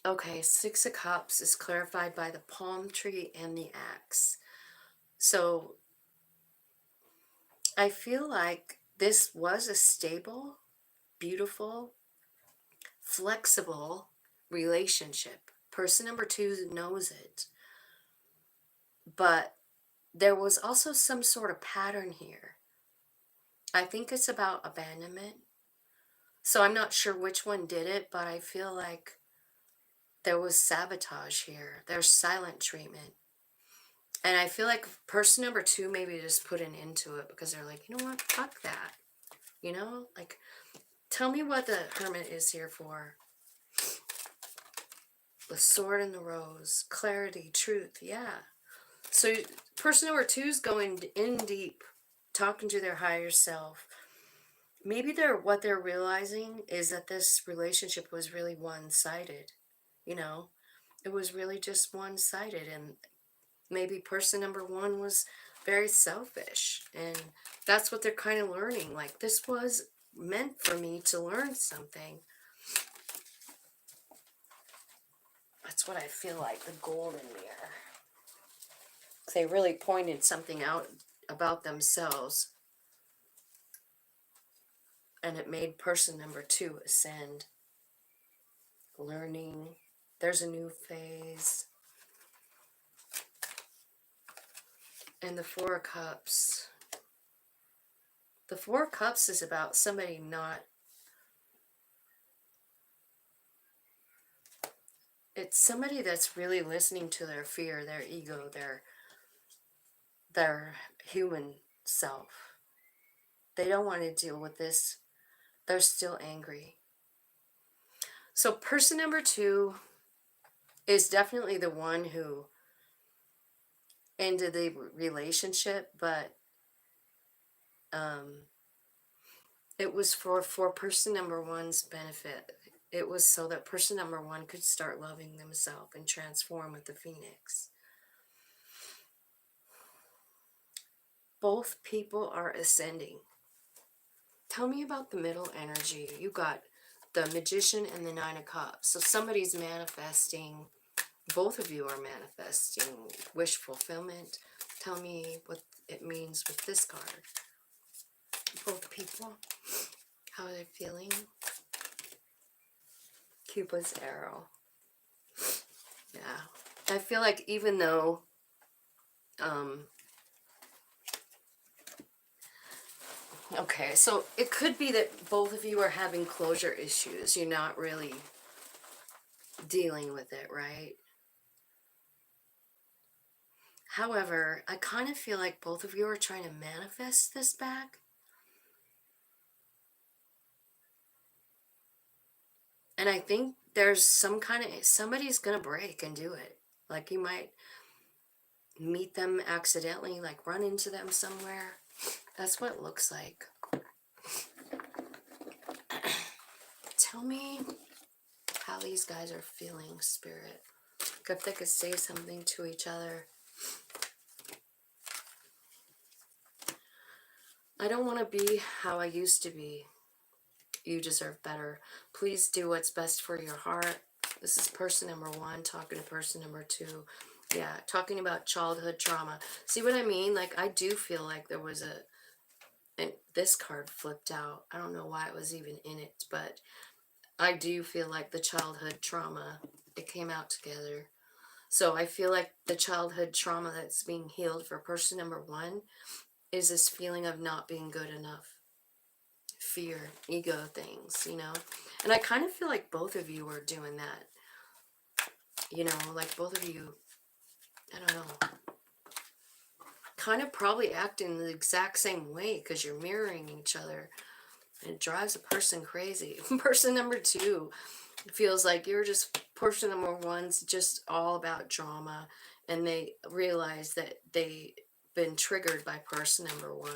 Okay, Six of Cups is clarified by the palm tree and the axe. So I feel like this was a stable, beautiful, flexible relationship. Person number 2 knows it. But there was also some sort of pattern here. I think it's about abandonment. So I'm not sure which one did it, but I feel like there was sabotage here. There's silent treatment. And I feel like person number 2 maybe just put an end to it because they're like, you know what, fuck that. You know, like, tell me what the Hermit is here for. The Sword and the Rose, clarity, truth, yeah. So person number 2 is going in deep, talking to their higher self. Maybe what they're realizing is that this relationship was really one-sided. You know, it was really just one-sided, and maybe person number 1 was very selfish, and that's what they're kind of learning. Like, this was meant for me to learn something. That's what I feel like, the golden mirror. They really pointed something out about themselves, and it made person number 2 ascend. Learning. There's a new phase. And the Four of Cups. The Four of Cups is about somebody not... It's somebody that's really listening to their fear, their ego, their human self. They don't want to deal with this. They're still angry. So person number 2 is definitely the one who ended the relationship, but it was for person number 1's benefit. It was so that person number 1 could start loving themselves and transform with the Phoenix. Both people are ascending. Tell me about the middle energy. You got the Magician and the Nine of Cups. So somebody's manifesting. Both of you are manifesting wish fulfillment. Tell me what it means with this card. Both people. How are they feeling? Cupid's arrow. Yeah. I feel like even though okay, so it could be that both of you are having closure issues. You're not really dealing with it, right? However, I kind of feel like both of you are trying to manifest this back. And I think there's some kind of... somebody's going to break and do it. Like, you might meet them accidentally, like run into them somewhere. That's what it looks like. Tell me how these guys are feeling, Spirit. If they could say something to each other. I don't want to be how I used to be. You deserve better. Please do what's best for your heart. This is person number 1 talking to person number 2. Yeah, talking about childhood trauma. See what I mean? Like, I do feel like there was and this card flipped out. I don't know why it was even in it, but I do feel like the childhood trauma, it came out together. So I feel like the childhood trauma that's being healed for person number 1 is this feeling of not being good enough. Fear, ego things, you know? And I kind of feel like both of you are doing that. You know, like both of you, I don't know, kind of probably acting the exact same way because you're mirroring each other. And it drives a person crazy. Person number 2 feels like you're just... person number 1's just all about drama. And they realize that they've been triggered by person number 1.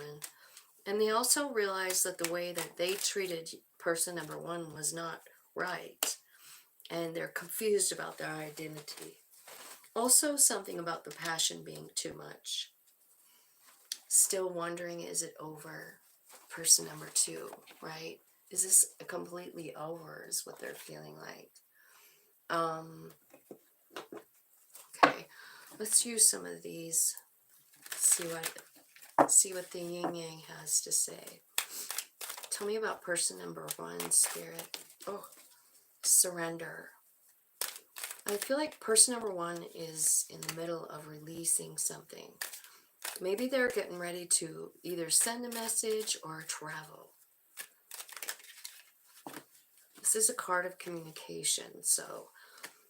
And they also realize that the way that they treated person number 1 was not right. and they're confused about their identity. Also, something about the passion being too much. Still wondering, is it over? Person number 2, right? Is this completely over, is what they're feeling like. Okay, let's use some of these. See what the yin yang has to say. Tell me about person number 1, Spirit. Oh, surrender. I feel like person number 1 is in the middle of releasing something. Maybe they're getting ready to either send a message or travel. This is a card of communication, so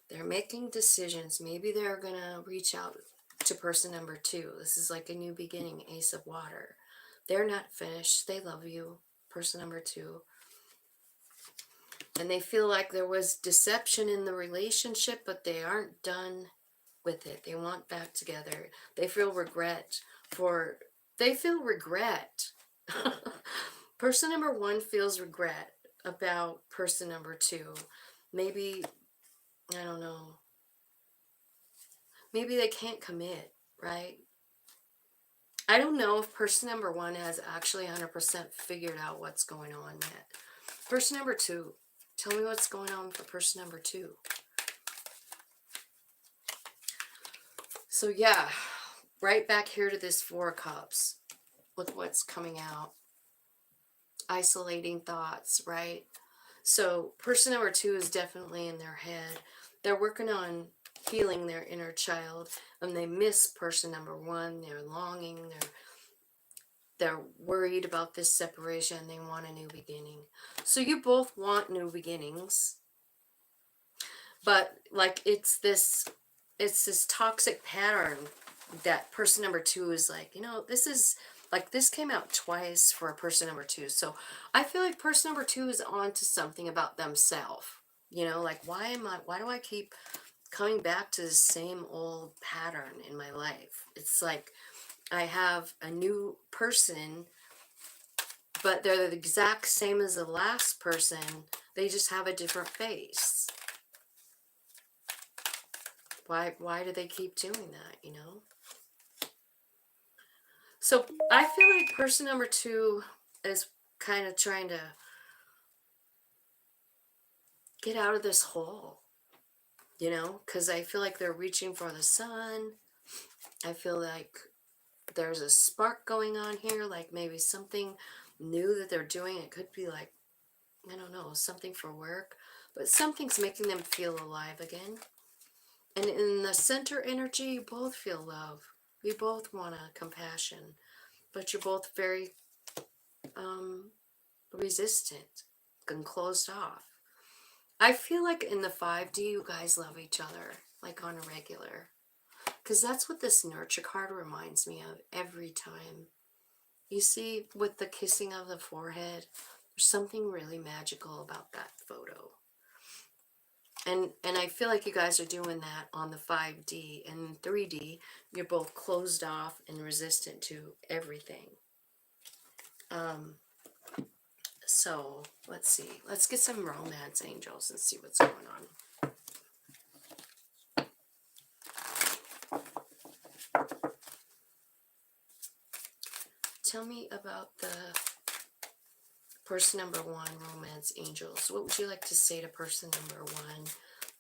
they're making decisions. Maybe they're going to reach out to person number 2. This is like a new beginning, Ace of Water. They're not finished. They love you, person number 2. And they feel like there was deception in the relationship, but they aren't done with it. They want back together. They feel regret Person number 1 feels regret about person number 2. Maybe, I don't know. Maybe they can't commit, right? I don't know if person number 1 has actually 100% figured out what's going on yet. Person number 2, tell me what's going on for person number 2. So yeah, right back here to this 4 of Cups with what's coming out. Isolating thoughts, right? So person number 2 is definitely in their head. They're working on healing their inner child, and they miss person number 1. They're longing, they're worried about this separation. They want a new beginning. So you both want new beginnings, but like it's this toxic pattern that person number 2 is like, you know, this is like, this came out twice for a person number 2. So I feel like person number 2 is on to something about themselves. You know, like, why do I keep coming back to the same old pattern in my life? It's like I have a new person, but they're the exact same as the last person. They just have a different face. Why do they keep doing that, you know? So I feel like person number 2 is kind of trying to get out of this hole, you know, because I feel like they're reaching for the sun. I feel like there's a spark going on here, like maybe something new that they're doing. It could be like, I don't know, something for work, but something's making them feel alive again. And in the center energy, you both feel love. You both want a compassion, but you're both very resistant and closed off. I feel like in the 5D, you guys love each other, like on a regular. Because that's what this nurture card reminds me of every time. You see, with the kissing of the forehead, there's something really magical about that photo. And I feel like you guys are doing that on the 5D. And 3D, you're both closed off and resistant to everything. So, let's see. Let's get some romance angels and see what's going on. Tell me about the person number 1, romance angels. What would you like to say to person number 1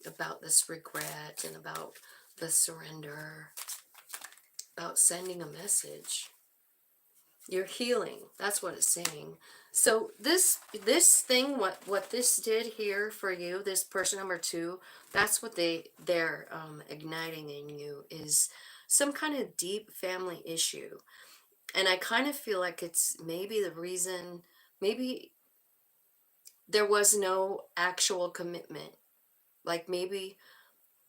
about this regret and about the surrender, about sending a message? You're healing. That's what it's saying. So this thing, what this did here for you, this person number 2, that's what they're igniting in you, is some kind of deep family issue. And I kind of feel like it's maybe the reason, maybe there was no actual commitment. Like maybe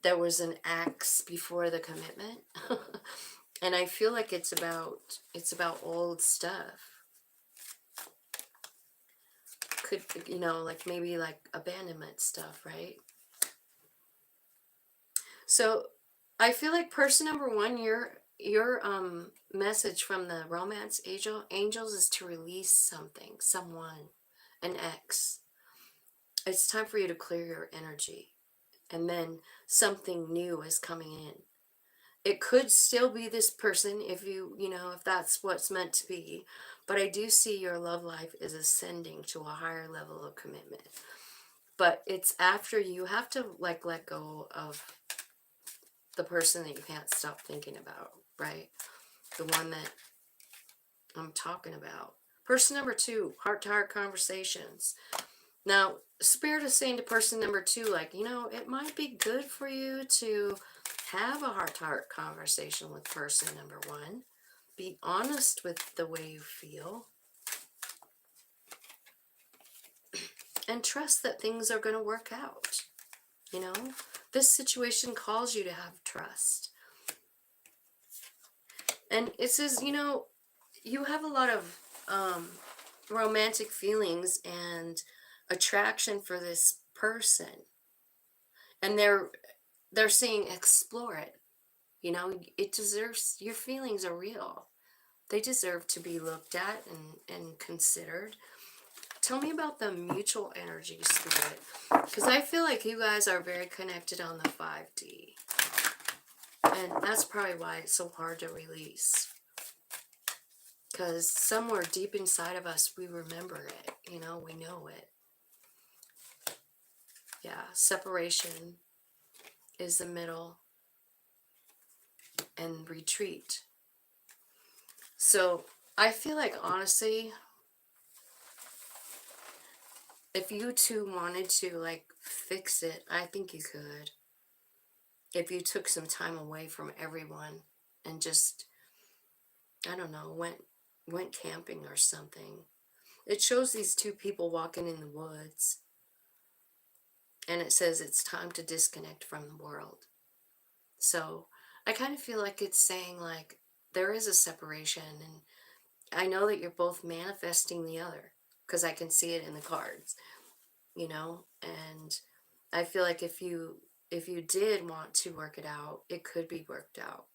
there was an axe before the commitment. And I feel like it's about old stuff. Could, you know, like maybe like abandonment stuff, right? So I feel like person number 1, your message from the romance angels is to release something, someone, an ex. It's time for you to clear your energy. and then something new is coming in. It could still be this person if if that's what's meant to be, but I do see your love life is ascending to a higher level of commitment. But it's after you have to like let go of the person that you can't stop thinking about, right? The one that I'm talking about. Person number 2, heart-to-heart conversations. Now, Spirit is saying to person number 2, like, it might be good for you to have a heart-to-heart conversation with person number 1. Be honest with the way you feel. And trust that things are going to work out. This situation calls you to have trust. And it says, you have a lot of romantic feelings and attraction for this person, and they're saying explore it. It deserves, your feelings are real. They deserve to be looked at and considered. Tell me about the mutual energy, Spirit, because I feel like you guys are very connected on the 5D, and that's probably why it's so hard to release. Because somewhere deep inside of us, we remember it, we know it. Yeah, separation is the middle, and retreat. So I feel like, honestly, if you two wanted to, like, fix it, I think you could. If you took some time away from everyone and just, I don't know, went camping or something. It shows these two people walking in the woods, and it says it's time to disconnect from the world. So I kind of feel like it's saying, like, there is a separation, and I know that you're both manifesting the other, because I can see it in the cards, and I feel like if you did want to work it out, it could be worked out.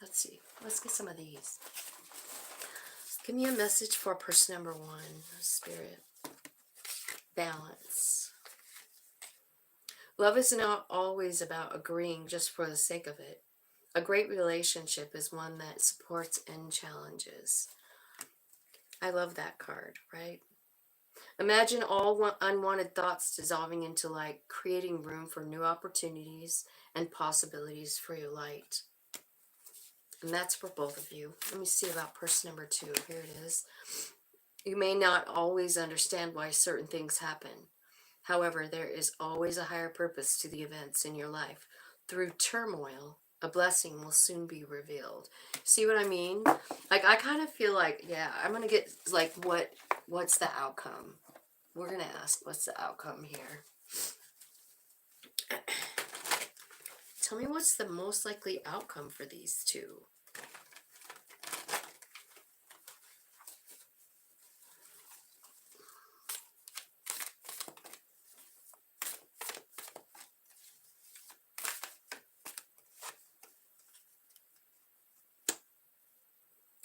Let's see. Let's get some of these. Give me a message for person number 1, Spirit. Balance. Love is not always about agreeing just for the sake of it. A great relationship is one that supports and challenges. I love that card, right? Imagine all unwanted thoughts dissolving into light, creating room for new opportunities and possibilities for your light. And that's for both of you. Let me see about person number 2. Here it is. You may not always understand why certain things happen. However, there is always a higher purpose to the events in your life. Through turmoil, a blessing will soon be revealed. See what I mean? Like, I kind of feel like, yeah, I'm going to get, like, what's the outcome? We're going to ask, what's the outcome here? Tell me what's the most likely outcome for these two.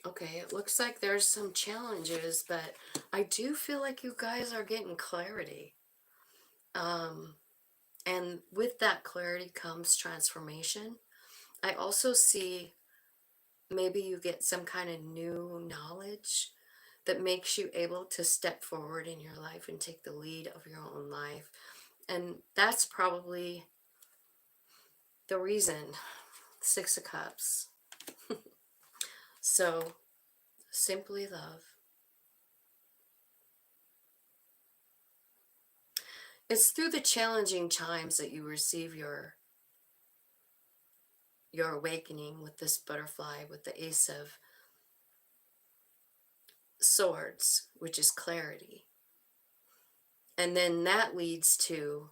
Okay, it looks like there's some challenges, but I do feel like you guys are getting clarity. And with that clarity comes transformation. I also see maybe you get some kind of new knowledge that makes you able to step forward in your life and take the lead of your own life. And that's probably the reason. 6 of Cups. So, simply love. It's through the challenging times that you receive your awakening with this butterfly, with the Ace of Swords, which is clarity. And then that leads to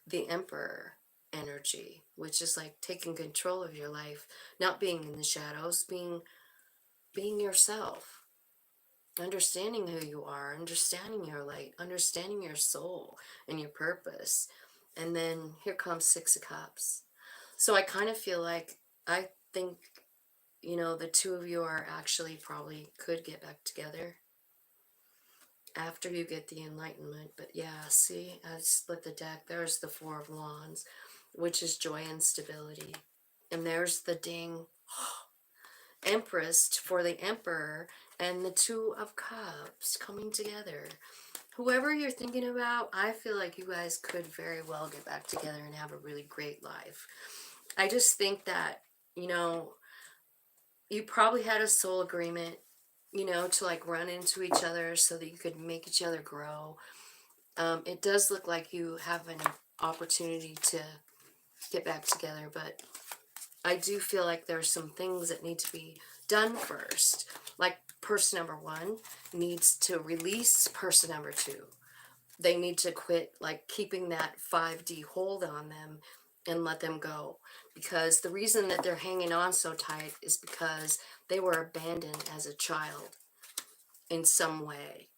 the Emperor energy, which is like taking control of your life, not being in the shadows, being yourself, understanding who you are, understanding your light, understanding your soul and your purpose. And then here comes 6 of Cups. So I kind of feel like, I think, the two of you are actually probably could get back together. after you get the enlightenment. But yeah, see, I split the deck. There's the Four of Wands, which is joy and stability. And there's the ding Empress for the Emperor, and the Two of Cups coming together. Whoever you're thinking about, I feel like you guys could very well get back together and have a really great life. I just think that, you know, you probably had a soul agreement, you know, to like run into each other so that you could make each other grow. It does look like you have an opportunity to get back together, but I do feel like there's some things that need to be done first. Like person number one needs to release person number two. They need to quit like keeping that 5D hold on them and let them go. Because the reason that they're hanging on so tight is because they were abandoned as a child in some way.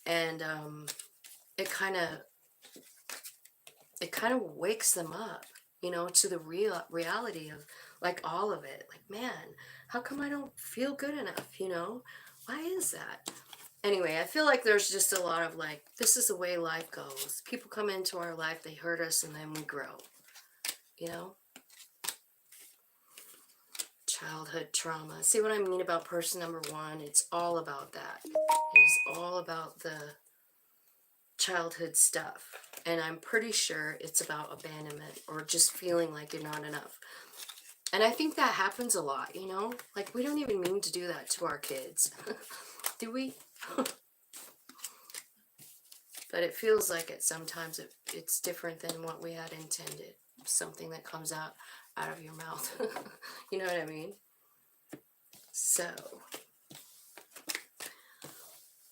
And it kind of wakes them up, you know, to the reality of like all of it. Like, man, how come I don't feel good enough, you know? Why is that? Anyway, I feel like there's just a lot of like, this is the way life goes. People come into our life, they hurt us, and then we grow, you know? Childhood trauma. See what I mean about person number one? It's all about that. It's all about the childhood stuff. And I'm pretty sure it's about abandonment or just feeling like you're not enough. And I think that happens a lot, you know? Like, we don't even mean to do that to our kids. Do we? But it feels like it sometimes. It's different than what we had intended. Something that comes out of your mouth. You know what I mean? So,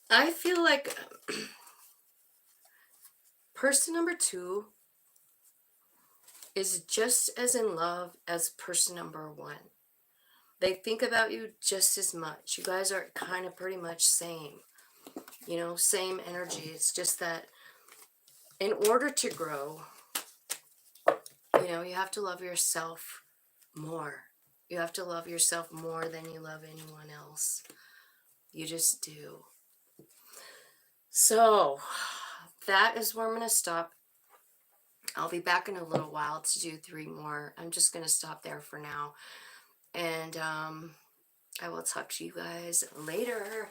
I feel like person number two is just as in love as person number one. They think about you just as much. You guys are kind of pretty much same. You know, same energy. It's just that in order to grow, you know, you have to love yourself more. You have to love yourself more than you love anyone else. You just do. So, that is where I'm going to stop. I'll be back in a little while to do 3 more. I'm just going to stop there for now. And I will talk to you guys later.